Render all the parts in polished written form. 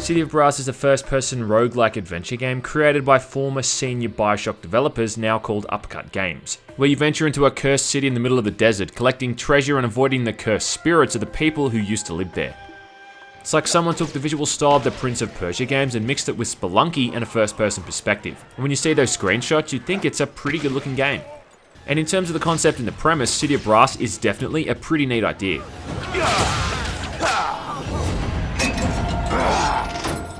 City of Brass is a first-person roguelike adventure game created by former senior BioShock developers now called Uppercut Games, where you venture into a cursed city in the middle of the desert, collecting treasure and avoiding the cursed spirits of the people who used to live there. It's like someone took the visual style of the Prince of Persia games and mixed it with Spelunky and a first-person perspective. And when you see those screenshots, you'd think it's a pretty good-looking game. And in terms of the concept and the premise, City of Brass is definitely a pretty neat idea.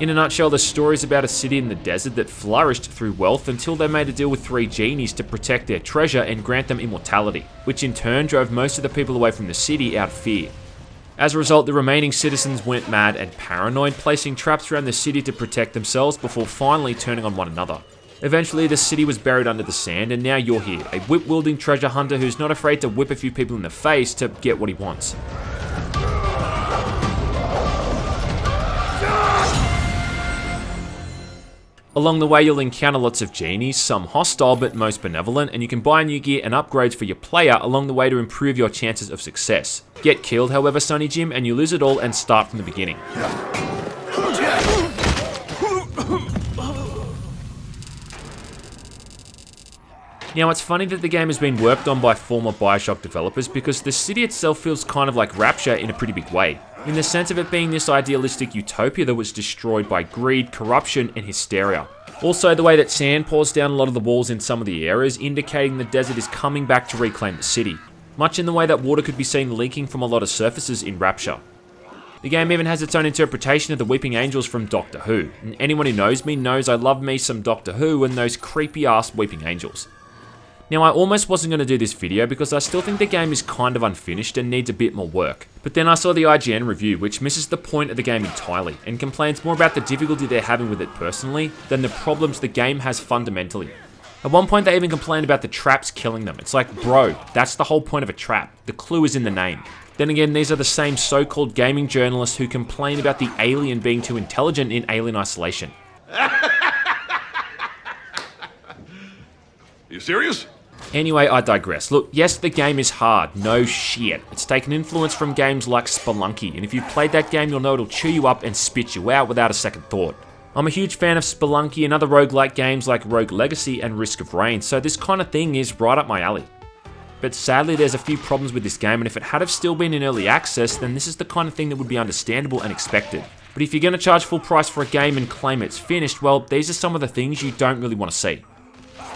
In a nutshell, the story is about a city in the desert that flourished through wealth until they made a deal with 3 genies to protect their treasure and grant them immortality, which in turn drove most of the people away from the city out of fear. As a result, the remaining citizens went mad and paranoid, placing traps around the city to protect themselves before finally turning on one another. Eventually, the city was buried under the sand, and now you're here, a whip-wielding treasure hunter who's not afraid to whip a few people in the face to get what he wants. Along the way, you'll encounter lots of genies, some hostile but most benevolent, and you can buy new gear and upgrades for your player along the way to improve your chances of success. Get killed, however, Sonny Jim, and you lose it all and start from the beginning. Now, it's funny that the game has been worked on by former BioShock developers because the city itself feels kind of like Rapture in a pretty big way, in the sense of it being this idealistic utopia that was destroyed by greed, corruption, and hysteria. Also, the way that sand pours down a lot of the walls in some of the areas, indicating the desert is coming back to reclaim the city, much in the way that water could be seen leaking from a lot of surfaces in Rapture. The game even has its own interpretation of the Weeping Angels from Doctor Who, and anyone who knows me knows I love me some Doctor Who and those creepy ass Weeping Angels. Now, I almost wasn't going to do this video because I still think the game is kind of unfinished and needs a bit more work. But then I saw the IGN review, which misses the point of the game entirely, and complains more about the difficulty they're having with it personally than the problems the game has fundamentally. At one point they even complained about the traps killing them. It's like, bro, that's the whole point of a trap. The clue is in the name. Then again, these are the same so-called gaming journalists who complain about the alien being too intelligent in Alien Isolation. You serious? Anyway, I digress. Look, yes, the game is hard, no shit. It's taken influence from games like Spelunky, and if you've played that game, you'll know it'll chew you up and spit you out without a second thought. I'm a huge fan of Spelunky and other roguelike games like Rogue Legacy and Risk of Rain, so this kind of thing is right up my alley. But sadly, there's a few problems with this game, and if it had have still been in early access, then this is the kind of thing that would be understandable and expected. But if you're going to charge full price for a game and claim it's finished, well, these are some of the things you don't really want to see.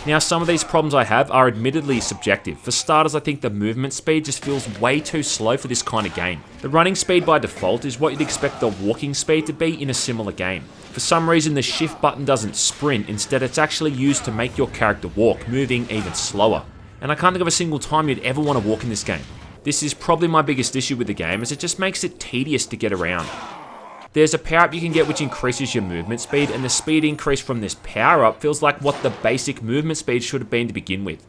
Now, some of these problems I have are admittedly subjective. For starters, I think the movement speed just feels way too slow for this kind of game. The running speed by default is what you'd expect the walking speed to be in a similar game. For some reason, the shift button doesn't sprint, instead it's actually used to make your character walk, moving even slower. And I can't think of a single time you'd ever want to walk in this game. This is probably my biggest issue with the game, as it just makes it tedious to get around. There's a power-up you can get which increases your movement speed, and the speed increase from this power-up feels like what the basic movement speed should have been to begin with.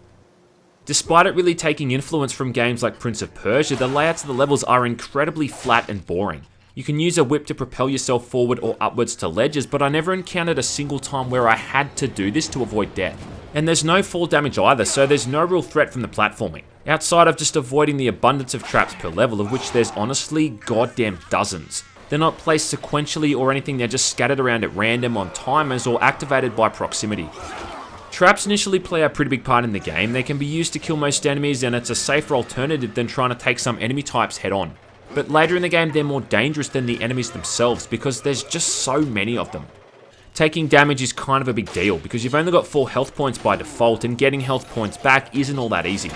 Despite it really taking influence from games like Prince of Persia, the layouts of the levels are incredibly flat and boring. You can use a whip to propel yourself forward or upwards to ledges, but I never encountered a single time where I had to do this to avoid death. And there's no fall damage either, so there's no real threat from the platforming, outside of just avoiding the abundance of traps per level, of which there's honestly goddamn dozens. They're not placed sequentially or anything, they're just scattered around at random on timers or activated by proximity. Traps initially play a pretty big part in the game. They can be used to kill most enemies, and it's a safer alternative than trying to take some enemy types head on. But later in the game, they're more dangerous than the enemies themselves because there's just so many of them. Taking damage is kind of a big deal because you've only got 4 health points by default, and getting health points back isn't all that easy.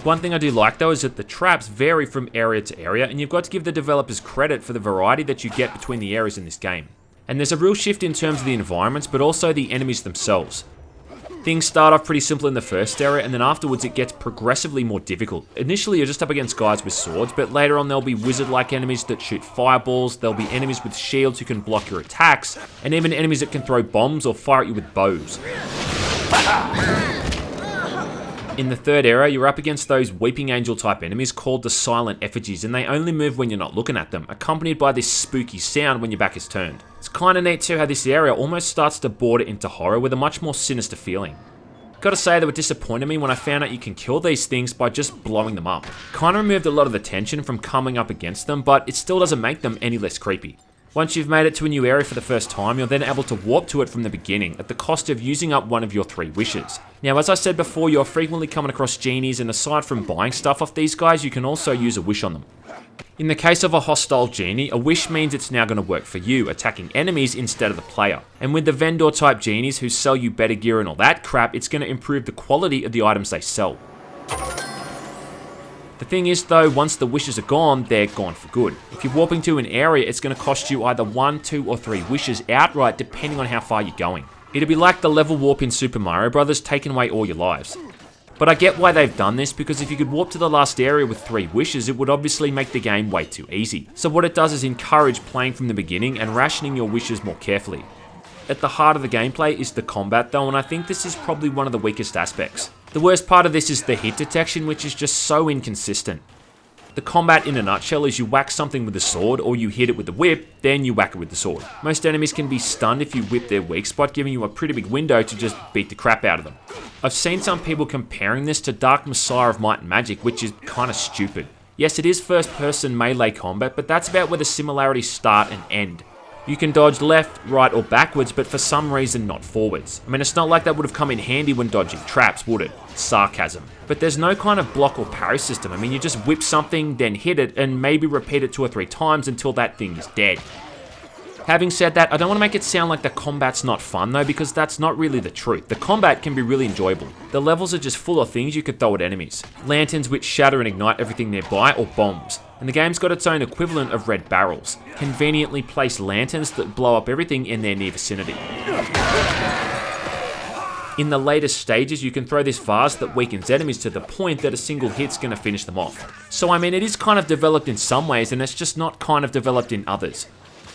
One thing I do like though is that the traps vary from area to area, and you've got to give the developers credit for the variety that you get between the areas in this game. And there's a real shift in terms of the environments, but also the enemies themselves. Things start off pretty simple in the first area, and then afterwards it gets progressively more difficult. Initially you're just up against guys with swords, but later on there'll be wizard-like enemies that shoot fireballs, there'll be enemies with shields who can block your attacks, and even enemies that can throw bombs or fire at you with bows. In the third area, you're up against those Weeping Angel type enemies called the silent Effigies, and they only move when you're not looking at them, accompanied by this spooky sound when your back is turned. It's kinda neat too how this area almost starts to border into horror with a much more sinister feeling. Gotta say, they were disappointing me when I found out you can kill these things by just blowing them up. Kinda removed a lot of the tension from coming up against them, but it still doesn't make them any less creepy. Once you've made it to a new area for the first time, you're then able to warp to it from the beginning at the cost of using up one of your 3 wishes. Now, as I said before, you're frequently coming across genies, and aside from buying stuff off these guys, you can also use a wish on them. In the case of a hostile genie, a wish means it's now going to work for you, attacking enemies instead of the player. And with the vendor type genies who sell you better gear and all that crap, it's going to improve the quality of the items they sell. The thing is though, once the wishes are gone, they're gone for good. If you're warping to an area, it's going to cost you either 1, 2 or 3 wishes outright depending on how far you're going. It'd be like the level warp in Super Mario Bros. Taking away all your lives. But I get why they've done this, because if you could warp to the last area with 3 wishes, it would obviously make the game way too easy. So what it does is encourage playing from the beginning and rationing your wishes more carefully. At the heart of the gameplay is the combat though, and I think this is probably one of the weakest aspects. The worst part of this is the hit detection, which is just so inconsistent. The combat in a nutshell is you whack something with a sword, or you hit it with the whip, then you whack it with the sword. Most enemies can be stunned if you whip their weak spot, giving you a pretty big window to just beat the crap out of them. I've seen some people comparing this to Dark Messiah of Might and Magic, which is kinda stupid. Yes, it is first person melee combat, but that's about where the similarities start and end. You can dodge left, right or backwards, but for some reason not forwards. I mean, it's not like that would have come in handy when dodging traps, would it? Sarcasm. But there's no kind of block or parry system. I mean, you just whip something, then hit it, and maybe repeat it 2 or 3 times until that thing is dead. Having said that, I don't want to make it sound like the combat's not fun though, because that's not really the truth. The combat can be really enjoyable. The levels are just full of things you could throw at enemies. Lanterns which shatter and ignite everything nearby, or bombs. And the game's got its own equivalent of red barrels. Conveniently placed lanterns that blow up everything in their near vicinity. In the latest stages, you can throw this vase that weakens enemies to the point that a single hit's going to finish them off. So I mean, it is kind of developed in some ways, and it's just not kind of developed in others.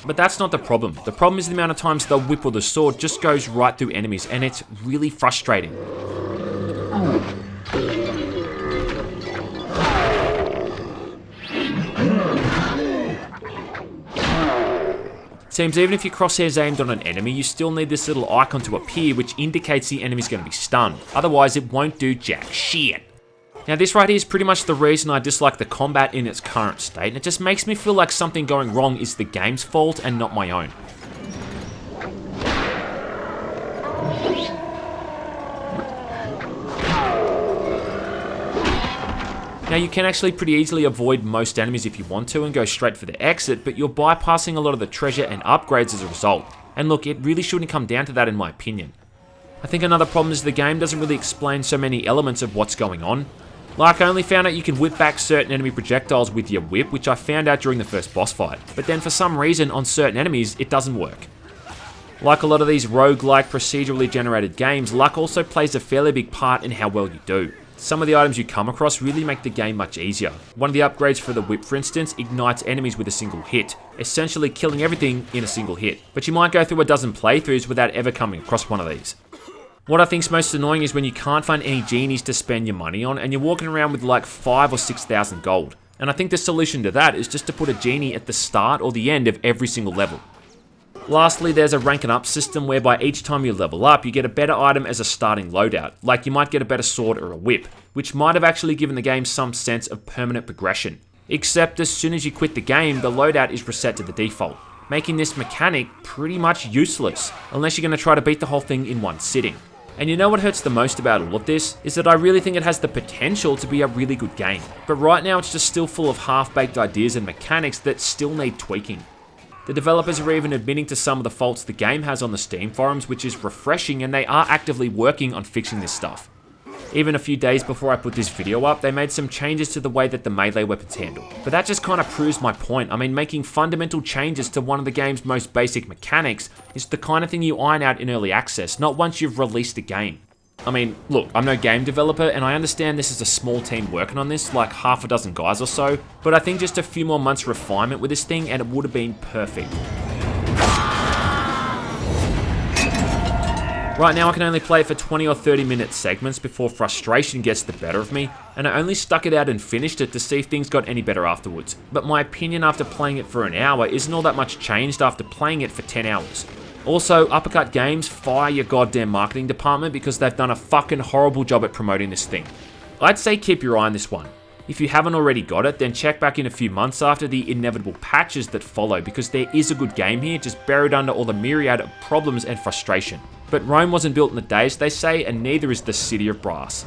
But that's not the problem. The problem is the amount of times the whip or the sword just goes right through enemies, and it's really frustrating. Seems even if your crosshair's aimed on an enemy, you still need this little icon to appear which indicates the enemy's going to be stunned. Otherwise, it won't do jack shit. Now this right here is pretty much the reason I dislike the combat in its current state, and it just makes me feel like something going wrong is the game's fault and not my own. Now you can actually pretty easily avoid most enemies if you want to and go straight for the exit, but you're bypassing a lot of the treasure and upgrades as a result. And look, it really shouldn't come down to that in my opinion. I think another problem is the game doesn't really explain so many elements of what's going on. Like, I only found out you can whip back certain enemy projectiles with your whip, which I found out during the first boss fight. But then for some reason, on certain enemies, it doesn't work. Like a lot of these roguelike procedurally generated games, luck also plays a fairly big part in how well you do. Some of the items you come across really make the game much easier. One of the upgrades for the whip, for instance, ignites enemies with a single hit, essentially killing everything in a single hit. But you might go through a dozen playthroughs without ever coming across one of these. What I think's most annoying is when you can't find any genies to spend your money on and you're walking around with like 5,000 or 6,000 gold. And I think the solution to that is just to put a genie at the start or the end of every single level. Lastly, there's a ranking up system whereby each time you level up, you get a better item as a starting loadout, like you might get a better sword or a whip, which might have actually given the game some sense of permanent progression. Except as soon as you quit the game, the loadout is reset to the default, making this mechanic pretty much useless, unless you're going to try to beat the whole thing in one sitting. And you know what hurts the most about all of this? Is that I really think it has the potential to be a really good game, but right now it's just still full of half-baked ideas and mechanics that still need tweaking. The developers are even admitting to some of the faults the game has on the Steam forums, which is refreshing, and they are actively working on fixing this stuff. Even a few days before I put this video up, they made some changes to the way that the melee weapons handle. But that just kind of proves my point. I mean, making fundamental changes to one of the game's most basic mechanics is the kind of thing you iron out in early access, not once you've released the game. I mean, look, I'm no game developer, and I understand this is a small team working on this, like half a dozen guys or so, but I think just a few more months refinement with this thing and it would have been perfect. Right now I can only play it for 20 or 30 minute segments before frustration gets the better of me, and I only stuck it out and finished it to see if things got any better afterwards. But my opinion after playing it for an hour isn't all that much changed after playing it for 10 hours. Also, Uppercut Games, fire your goddamn marketing department because they've done a fucking horrible job at promoting this thing. I'd say keep your eye on this one. If you haven't already got it, then check back in a few months after the inevitable patches that follow, because there is a good game here, just buried under all the myriad of problems and frustration. But Rome wasn't built in a day, as they say, and neither is the City of Brass.